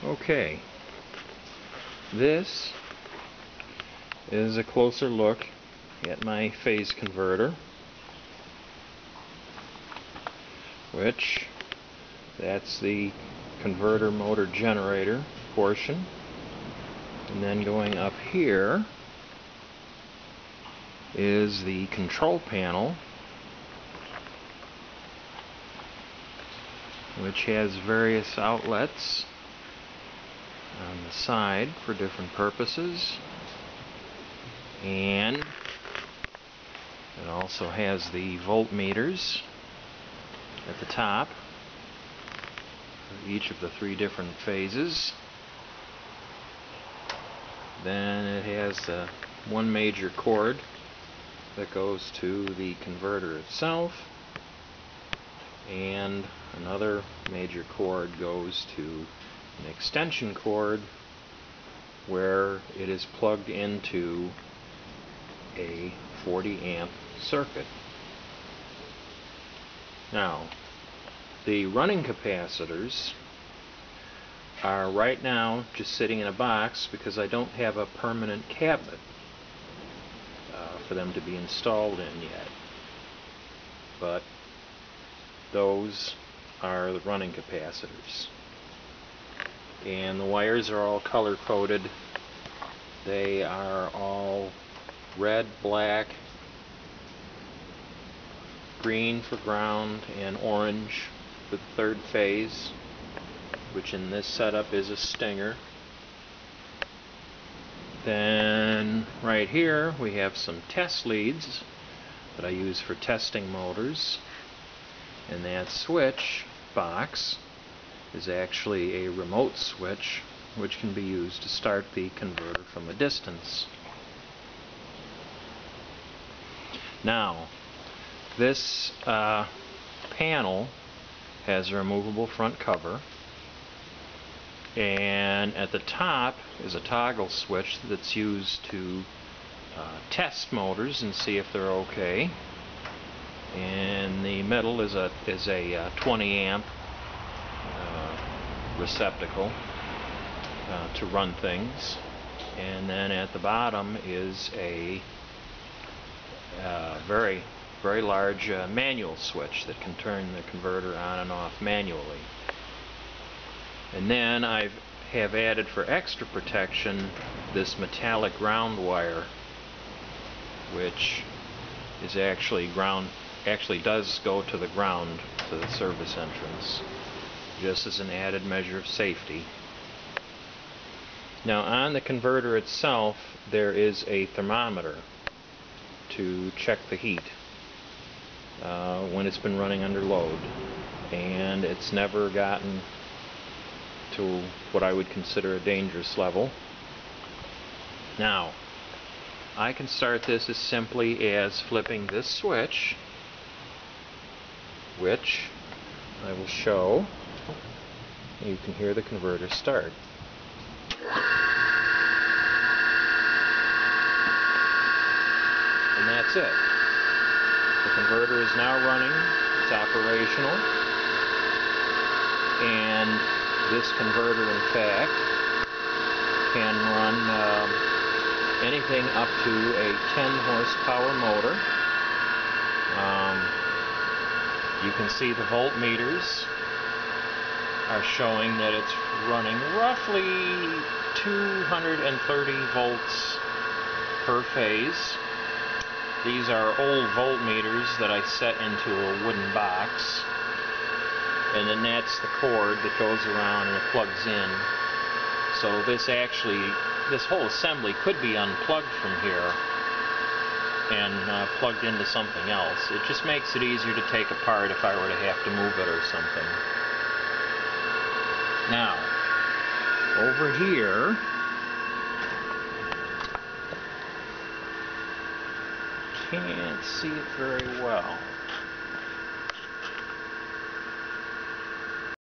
Okay, this is a closer look at my phase converter, which that's the converter motor generator portion, and then going up here is the control panel, which has various outlets on the side for different purposes, and it also has the voltmeters at the top for each of the three different phases. Then it has one major cord that goes to the converter itself, and another major cord goes to an extension cord where it is plugged into a 40 amp circuit. Now, the running capacitors are right now just sitting in a box because I don't have a permanent cabinet for them to be installed in yet. But those are the running capacitors. And the wires are all color coded. They are all red, black, green for ground, and orange for the third phase, which in this setup is a Stinger. Then right here we have some test leads that I use for testing motors, and that switch box is actually a remote switch which can be used to start the converter from a distance. Now, this panel has a removable front cover, and at the top is a toggle switch that's used to test motors and see if they're okay. In the middle is a 20 amp receptacle to run things, and then at the bottom is a very large manual switch that can turn the converter on and off manually. And then I have added, for extra protection, this metallic ground wire, which is actually does go to the ground, to the service entrance, just as an added measure of safety. Now, on the converter itself there is a thermometer to check the heat when it's been running under load, and it's never gotten to what I would consider a dangerous level. Now, I can start this as simply as flipping this switch, which I will show. You can hear the converter start. And that's it. The converter is now running. It's operational. And this converter, in fact, can run anything up to a 10 horsepower motor. You can see the voltmeters are showing that it's running roughly 230 volts per phase. These are old voltmeters that I set into a wooden box, and then that's the cord that goes around and it plugs in. So this whole assembly could be unplugged from here and plugged into something else. It just makes it easier to take apart if I were to have to move it or something. Now, over here, can't see it very well.